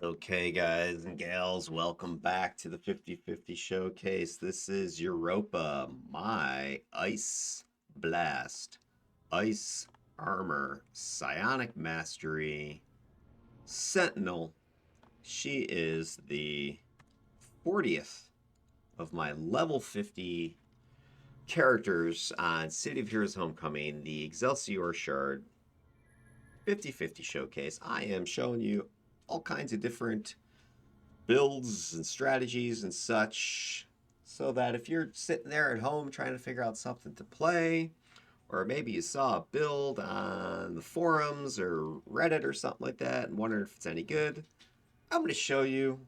Okay, guys and gals, welcome back to the 50/50 Showcase. This is Europa, my Ice Blast, Ice Armor, Psionic Mastery, Sentinel. She is the 40th of my level 50 characters on City of Heroes Homecoming, the Excelsior Shard 50/50 Showcase. I am showing you all kinds of different builds and strategies and such, so that if you're sitting there at home trying to figure out something to play, or maybe you saw a build on the forums or Reddit or something like that and wondering if it's any good, I'm going to show you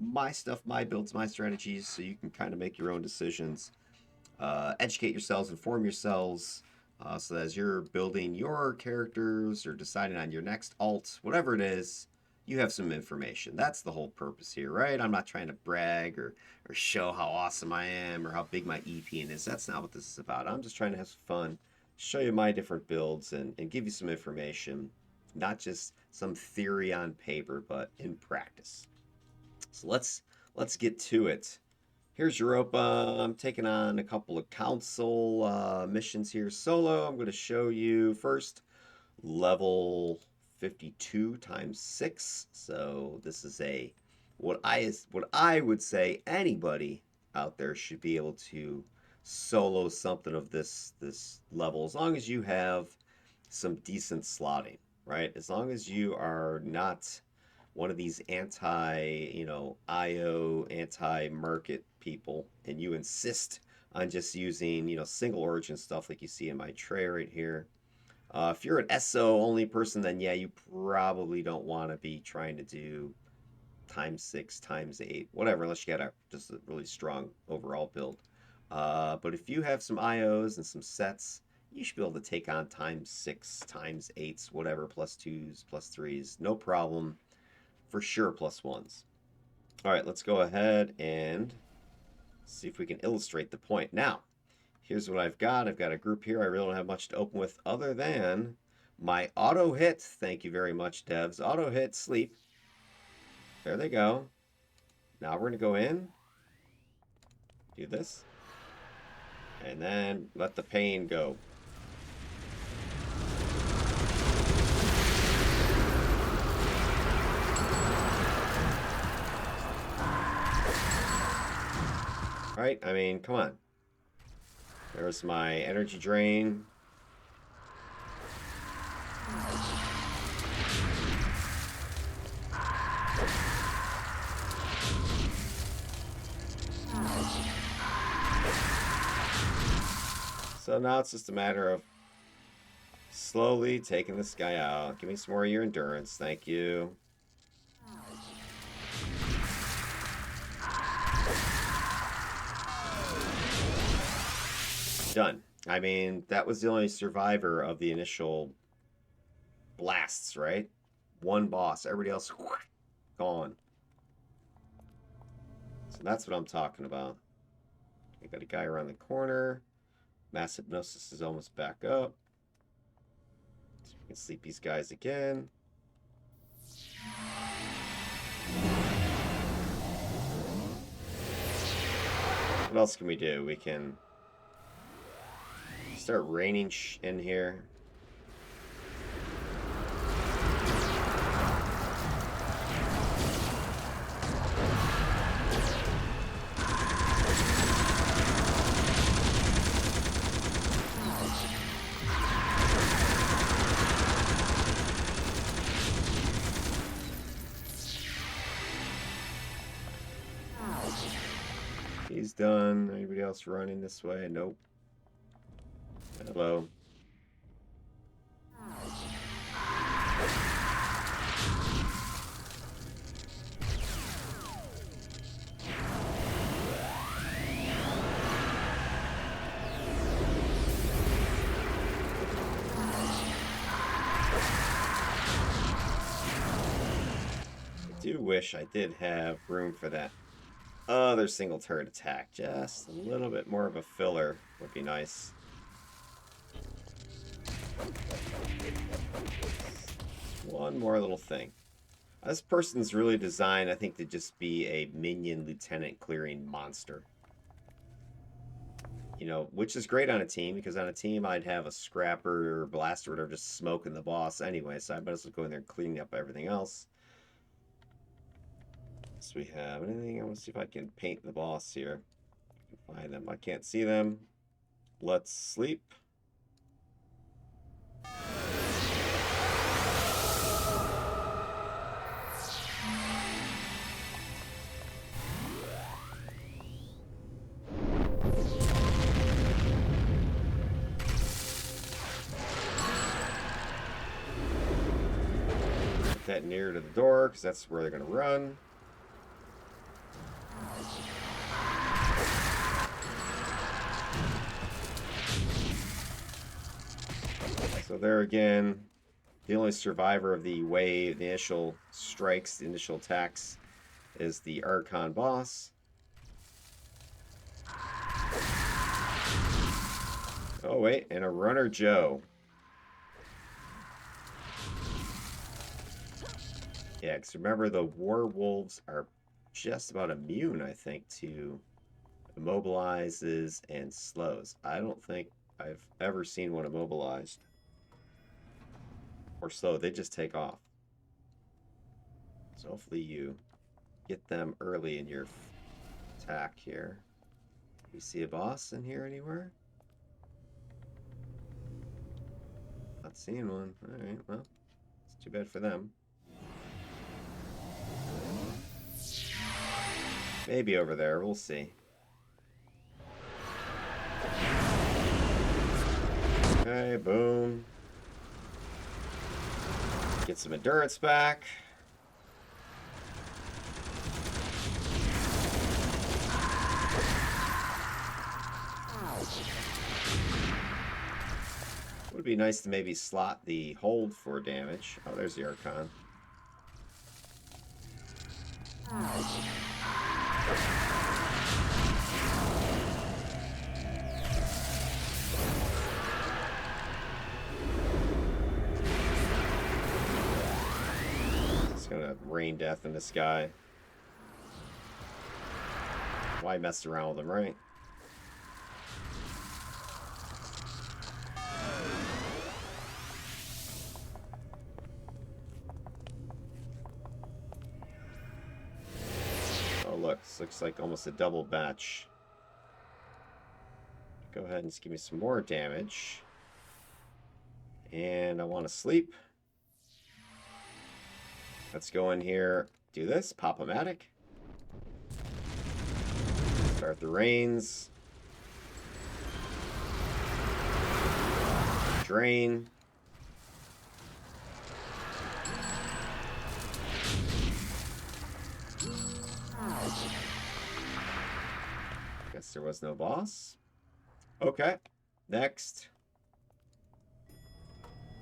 my stuff, my builds, my strategies, so you can kind of make your own decisions, educate yourselves, inform yourselves, so that as you're building your characters or deciding on your next alt, whatever it is, you have some information. That's the whole purpose here, right? I'm not trying to brag or show how awesome I am or how big my EP is. That's not what this is about. I'm just trying to have some fun, show you my different builds, and give you some information, not just some theory on paper, but in practice. So let's get to it. Here's Europa. I'm taking on a couple of council missions here solo. I'm going to show you first level 52 times 6. So this is a what I would say anybody out there should be able to solo something of this level, as long as you have some decent slotting, right? As long as you are not one of these IO, anti-market people, and you insist on just using, single origin stuff like you see in my tray right here. If you're an SO only person, then yeah, you probably don't want to be trying to do times 6, times 8, whatever, unless you got just a really strong overall build. But if you have some IOs and some sets, you should be able to take on times 6, times 8s, whatever, plus 2s, plus 3s, no problem. For sure, plus 1s. All right, let's go ahead and see if we can illustrate the point. Now, here's what I've got. I've got a group here. I really don't have much to open with other than my auto hit. Thank you very much, devs. Auto hit, sleep. There they go. Now we're going to go in, do this, and then let the pain go. Right? I mean, come on. There's my energy drain. So now it's just a matter of slowly taking this guy out. Give me some more of your endurance. Thank you. Done. I mean, that was the only survivor of the initial blasts, right? One boss. Everybody else, gone. So that's what I'm talking about. I got a guy around the corner. Mass hypnosis is almost back up. So we can sleep these guys again. What else can we do? We can start raining in here. He's done. Anybody else running this way? Nope. Hello. I do wish I did have room for that other single turret attack. Just a little bit more of a filler would be nice. One more little thing. This person's really designed, I think, to just be a minion lieutenant clearing monster. You know, which is great on a team, because on a team I'd have a scrapper or blaster or whatever just smoking the boss anyway, so I might as well go in there and clean up everything else. So we have anything? I want to see if I can paint the boss here. I can find them. I can't see them. Let's sleep. Put that near to the door, because that's where they're going to run. So there again, the only survivor of the wave, the initial strikes, the initial attacks, is the Archon boss. Oh wait, and a Runner Joe. Yeah, because remember the Werewolves are just about immune, I think, to immobilizes and slows. I don't think I've ever seen one immobilized or slow. They just take off. So hopefully you get them early in your attack here. You see a boss in here anywhere? Not seeing one. Alright, well, it's too bad for them. Maybe over there, we'll see. Okay, boom. Get some endurance back. Would be nice to maybe slot the hold for damage. Oh, there's the Archon. It's gonna rain death in this guy. Why mess around with him, right? Looks like almost a double batch. Go ahead and just give me some more damage. And I want to sleep. Let's go in here, do this, Pop-O-Matic. Start the rains. Drain. Guess there was no boss. Okay, next.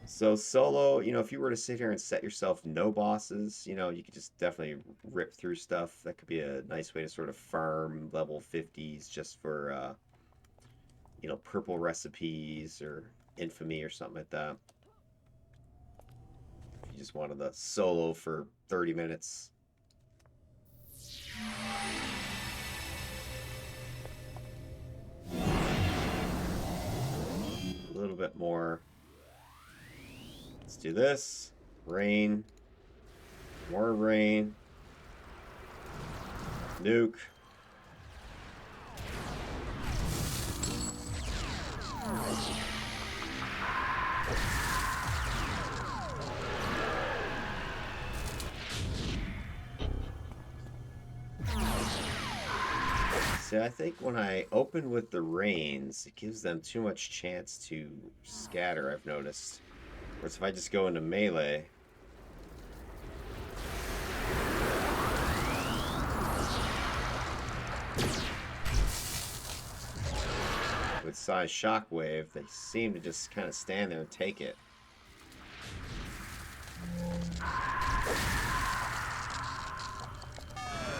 So solo, you know, if you were to sit here and set yourself no bosses, you know, you could just definitely rip through stuff. That could be a nice way to sort of farm level 50s just for, you know, purple recipes or infamy or something like that. If you just wanted the solo for 30 minutes. A little bit more. Let's do this. Rain. More rain. Nuke. See, I think when I open with the rains, it gives them too much chance to scatter, I've noticed. Whereas if I just go into melee, with Psi Shockwave, they seem to just kind of stand there and take it.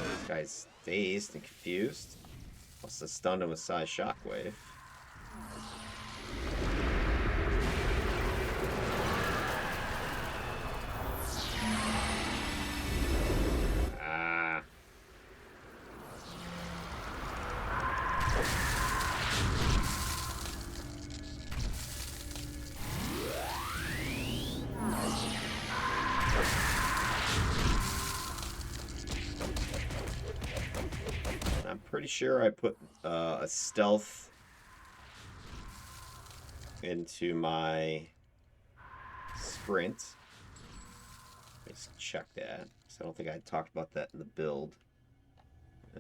This guy's dazed and confused. Also stunned him with Psi Shockwave. pretty sure I put a stealth into my sprint. Let's check that. So I don't think I talked about that in the build.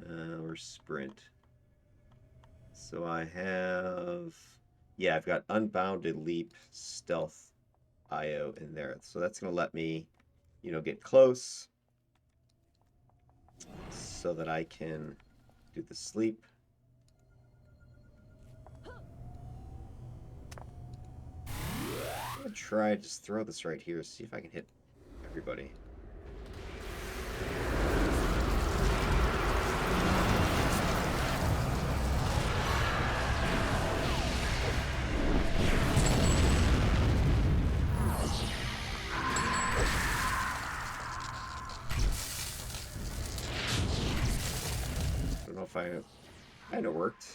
Or sprint. So I have, yeah, I've got unbounded leap, stealth, IO in there. So that's going to let me, you know, get close so that I can do the sleep. I'm going to try just throw this right here, see if I can hit everybody. I don't know if I kind of worked.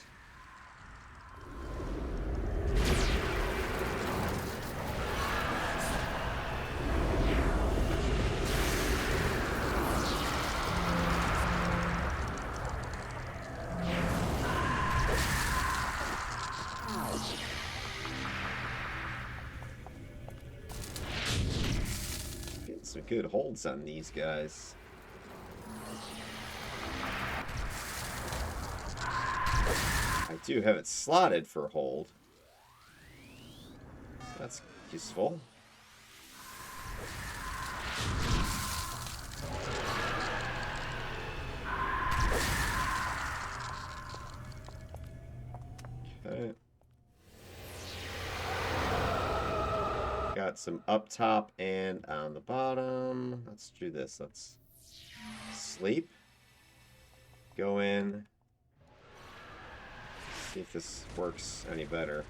Getting some good holds on these guys. I do have it slotted for hold, so that's useful. Okay. Got some up top and on the bottom. Let's do this. Let's sleep. Go in. See if this works any better.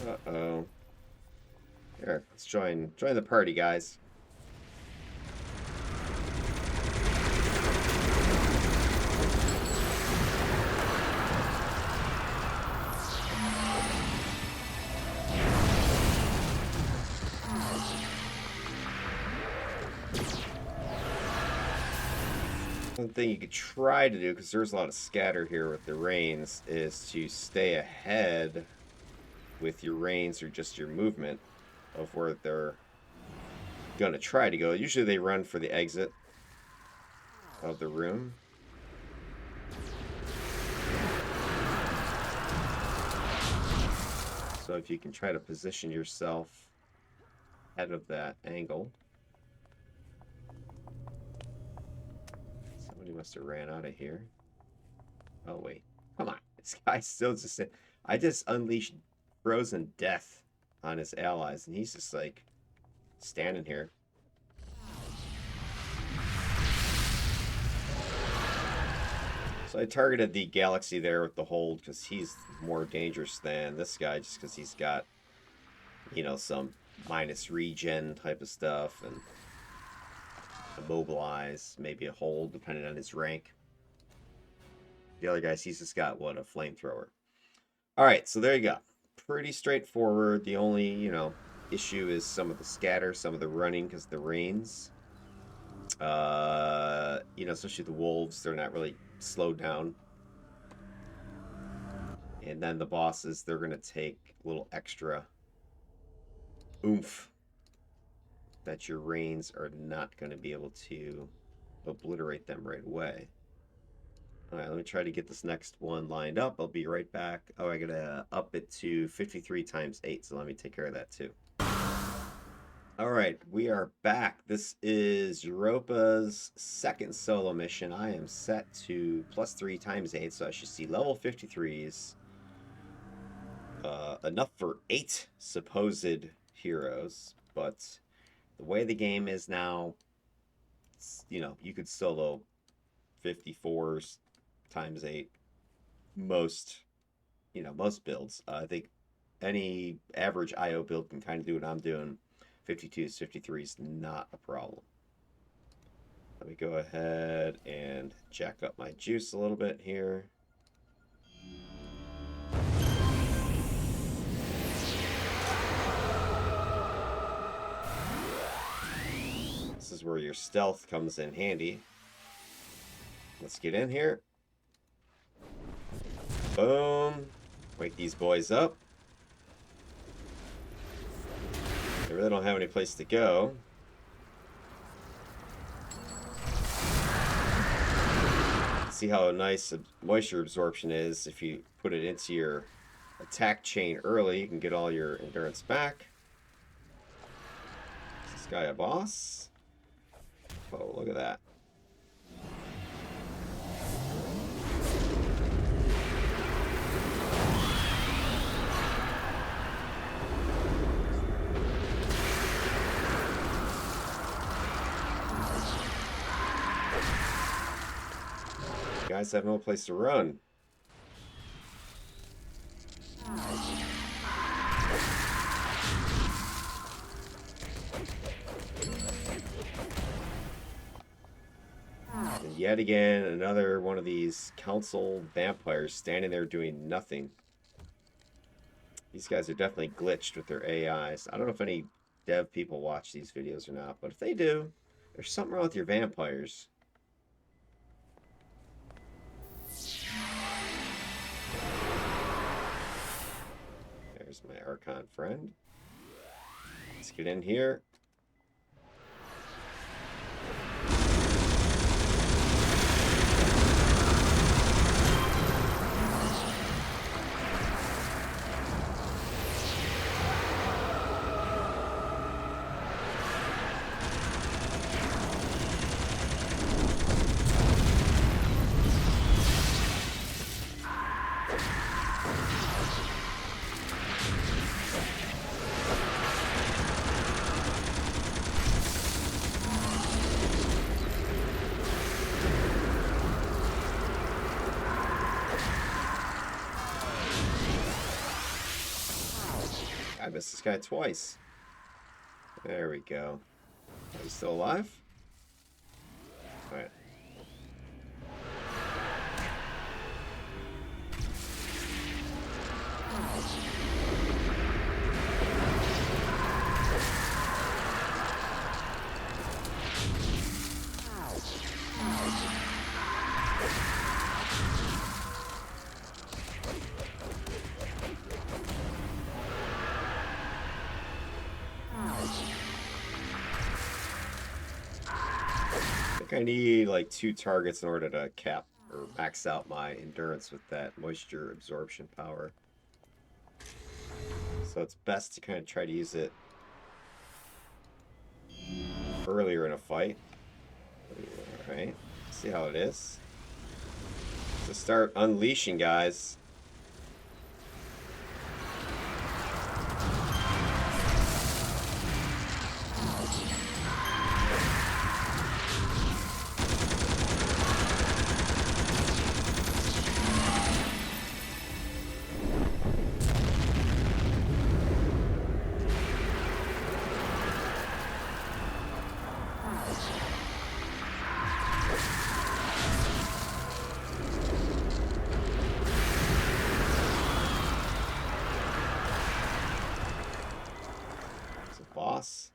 Uh-oh. Here, let's join the party, guys. One thing you could try to do, because there's a lot of scatter here with the reins, is to stay ahead with your reins or just your movement of where they're going to try to go. Usually they run for the exit of the room. So if you can try to position yourself ahead of that angle. Somebody must have ran out of here. Oh, wait. Come on. This guy's still just... I just unleashed frozen death on his allies, and he's just, like, standing here. So I targeted the Galaxy there with the hold, because he's more dangerous than this guy, just because he's got, you know, some minus regen type of stuff, and immobilize, maybe a hold, depending on his rank. The other guys, he's just got, what, a flamethrower. Alright, so there you go. Pretty straightforward. The only, you know, issue is some of the scatter, some of the running, because the reins. You know, especially the wolves, they're not really slowed down. And then the bosses, they're going to take a little extra oomph that your reins are not going to be able to obliterate them right away. All right, let me try to get this next one lined up. I'll be right back. Oh, I gotta up it to 53 times 8, so let me take care of that too. All right, we are back. This is Europa's second solo mission. I am set to +3 times 8, so I should see level 53s. Enough for 8 supposed heroes, but the way the game is now, you know, you could solo 54s times 8 most, you know, most builds. I think any average IO build can kind of do what I'm doing. 52s, 53s, not a problem. Let me go ahead and jack up my juice a little bit here. This is where your stealth comes in handy. Let's get in here. Boom. Wake these boys up. They really don't have any place to go. See how nice moisture absorption is. If you put it into your attack chain early, you can get all your endurance back. Is this guy a boss? Oh, look at that. Guys have no place to run. And yet again, another one of these council vampires standing there doing nothing. These guys are definitely glitched with their AIs. I don't know if any dev people watch these videos or not, but if they do, there's something wrong with your vampires. There's my Archon friend. Let's get in here. I missed this guy twice. There we go. Are you still alive? Alright. I need like 2 targets in order to cap or max out my endurance with that moisture absorption power. So it's best to kind of try to use it earlier in a fight. Alright, see how it is. So start unleashing, guys. Boss.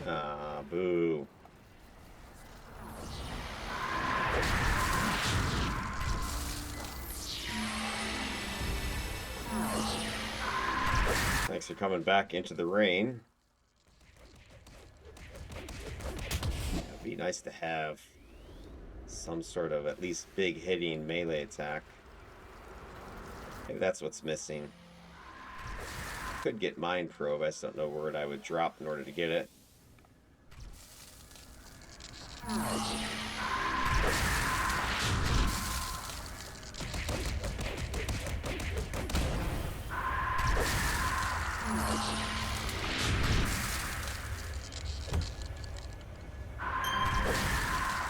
Ah, boo. Thanks for coming back into the rain. It'd be nice to have some sort of at least big hitting melee attack. Maybe that's what's missing. Could get Mind Probe. I just don't know where I would drop in order to get it.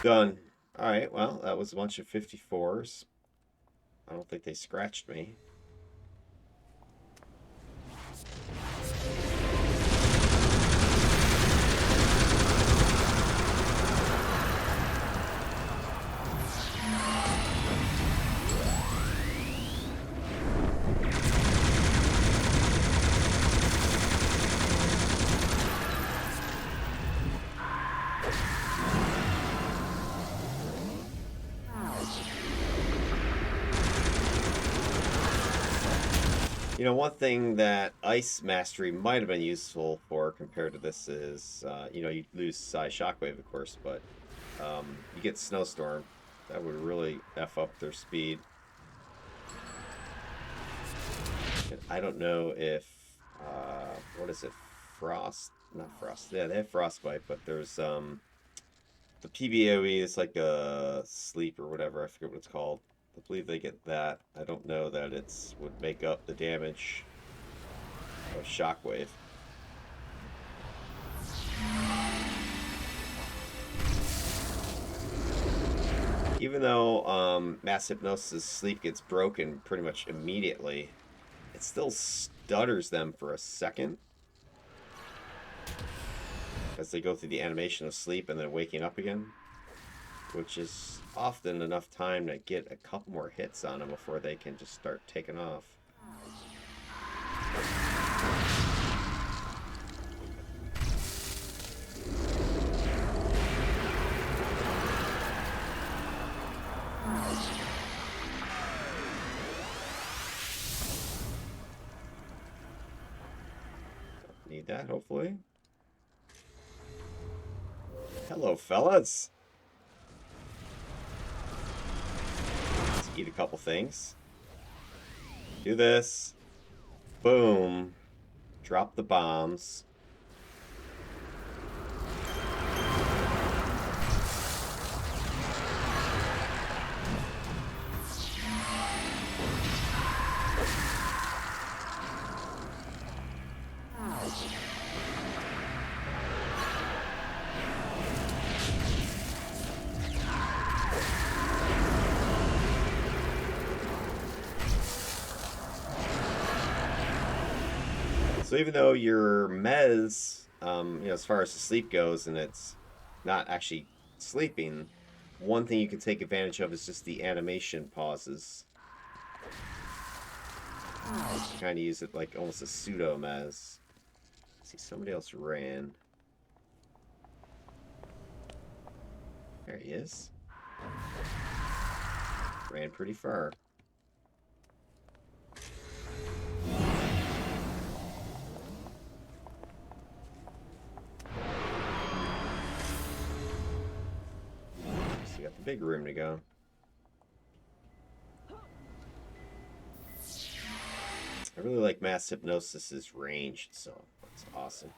Done. Alright, well, that was a bunch of 54s. I don't think they scratched me. You know, one thing that Ice Mastery might have been useful for compared to this is, you know, you lose Psi Shockwave, of course, but you get Snowstorm. That would really F up their speed. And I don't know if, what is it, Frost? Not Frost. Yeah, they have Frostbite, but there's the PBOE is like a sleep or whatever. I forget what it's called. I believe they get that. I don't know that it's would make up the damage of Shockwave. Even though Mass Hypnosis sleep gets broken pretty much immediately, it still stutters them for a second as they go through the animation of sleep and then waking up again, which is often enough time to get a couple more hits on them before they can just start taking off. Need that, hopefully. Hello, fellas. Let's eat a couple things. Do this. Boom. Drop the bombs. So even though your mez, you know, as far as the sleep goes, and it's not actually sleeping, one thing you can take advantage of is just the animation pauses. Kind of use it like almost a pseudo mez. See, somebody else ran. There he is. Ran pretty far. So you got the big room to go. I really like Mass Hypnosis's range, so it's awesome.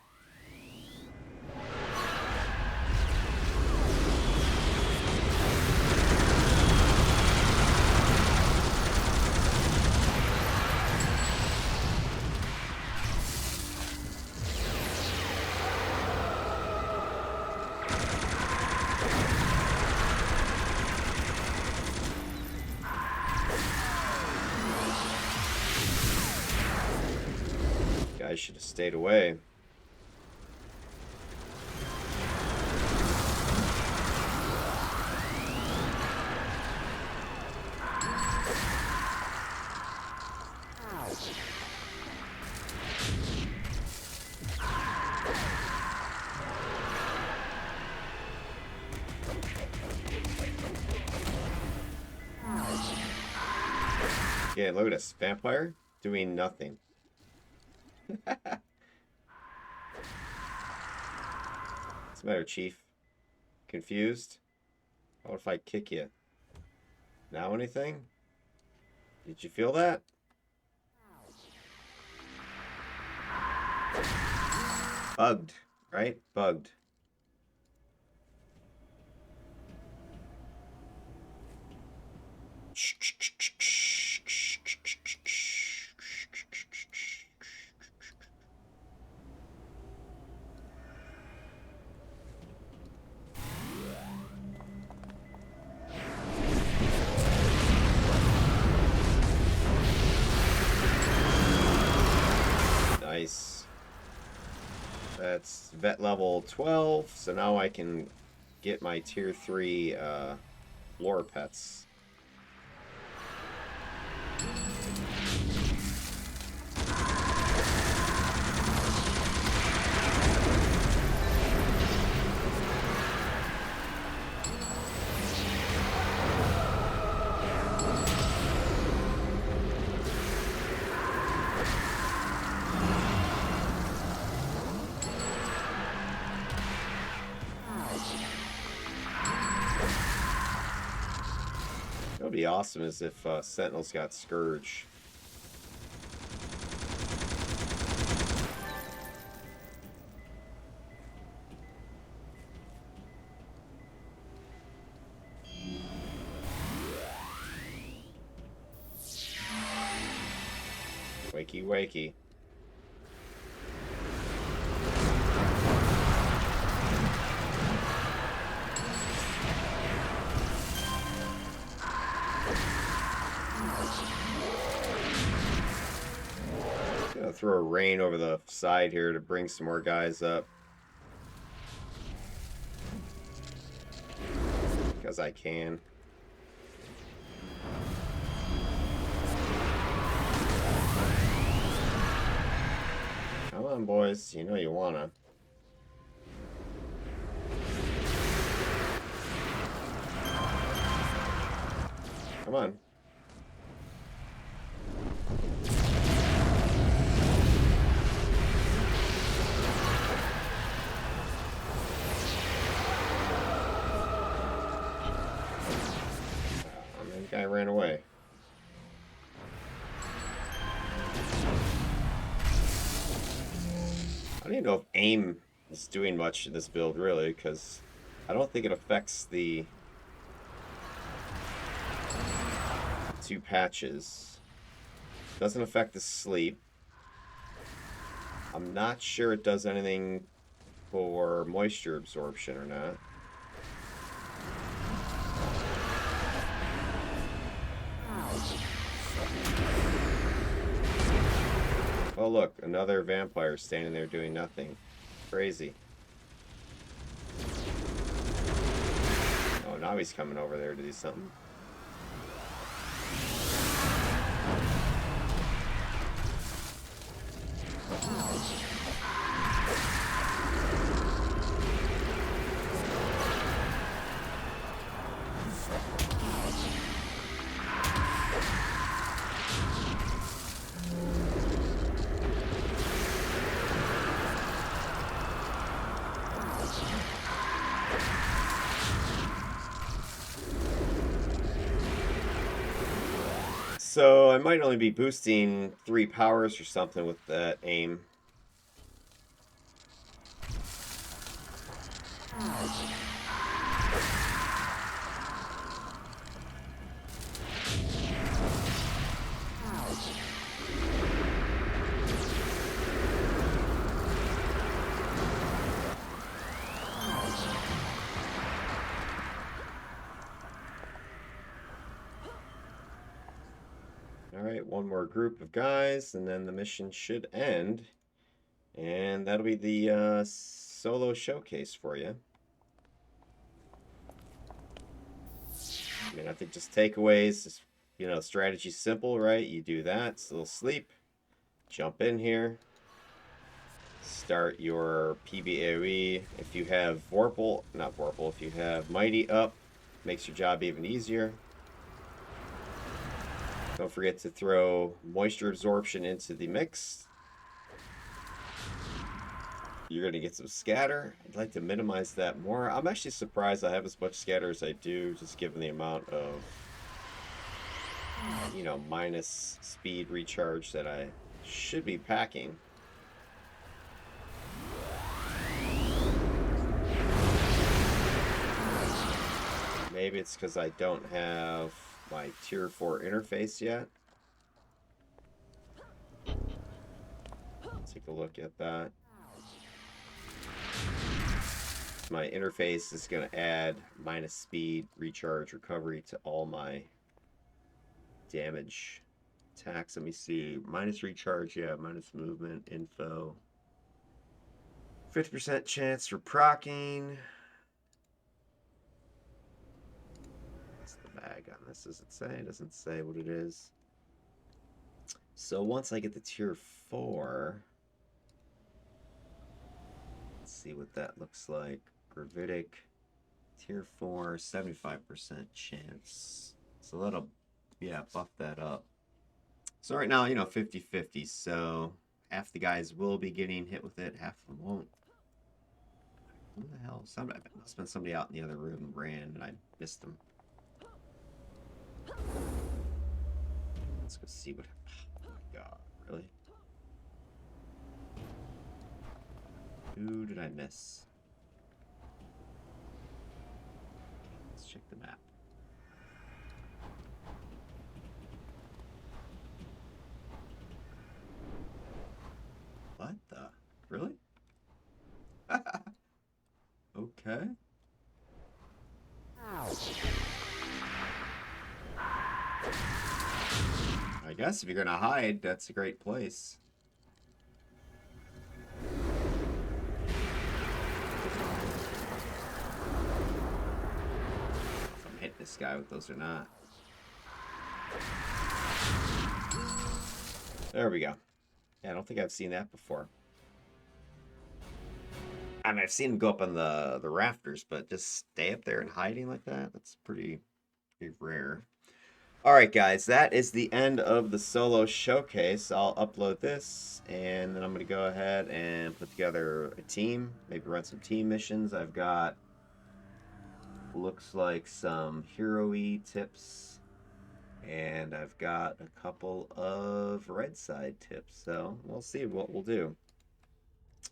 Guys should have stayed away. Yeah, look at this. Vampire doing nothing. What's the matter, Chief? Confused? What if I kick you? Now anything? Did you feel that? Bugged, right? Bugged. Nice. That's vet level 12, so now I can get my tier 3 lore pets. be awesome is if Sentinels got Scourge. Wakey, wakey. Gonna throw a rain over the side here to bring some more guys up. Because I can. Come on, boys. You know you wanna. Come on. The guy ran away. I don't even know if aim is doing much in this build, really, because I don't think it affects the two patches. Doesn't affect the sleep. I'm not sure it does anything for moisture absorption or not. Oh look, another vampire standing there doing nothing. Crazy. Oh, now he's coming over there to do something. So I might only be boosting 3 powers or something with that aim. Alright, one more group of guys, and then the mission should end. And that'll be the solo showcase for you. I mean, I think just takeaways, just, you know, strategy's simple, right? You do that, still sleep, jump in here, start your PBAOE. If you have Vorpal, not Vorpal, if you have Mighty up, makes your job even easier. Don't forget to throw moisture absorption into the mix. You're going to get some scatter. I'd like to minimize that more. I'm actually surprised I have as much scatter as I do, just given the amount of, you know, minus speed recharge that I should be packing. Maybe it's because I don't have my tier 4 interface yet. Take a look at that. My interface is going to add minus speed, recharge, recovery to all my damage attacks. Let me see. Minus recharge, yeah, minus movement, info. 50% chance for proccing. Bag on this, does it say? It doesn't say what it is. So once I get the tier 4, let's see what that looks like. Gravitic, tier 4, 75% chance. So that'll, yeah, buff that up. So right now, you know, 50-50. So half the guys will be getting hit with it, half of them won't. Who the hell? Somebody, must have been somebody out in the other room ran and I missed them. Let's go see what... Oh my god, really? Who did I miss? Let's check the map. What the? Really? Okay. I guess if you're gonna hide, that's a great place. If I'm hitting this guy with those or not. There we go. Yeah, I don't think I've seen that before. I mean, I've seen him go up on the rafters, but just stay up there and hiding like that, that's pretty rare. All right, guys, that is the end of the solo showcase. I'll upload this, and then I'm going to go ahead and put together a team, maybe run some team missions. I've got, looks like some hero-y tips, and I've got a couple of red side tips, so we'll see what we'll do.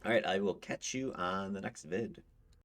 All right, I will catch you on the next vid.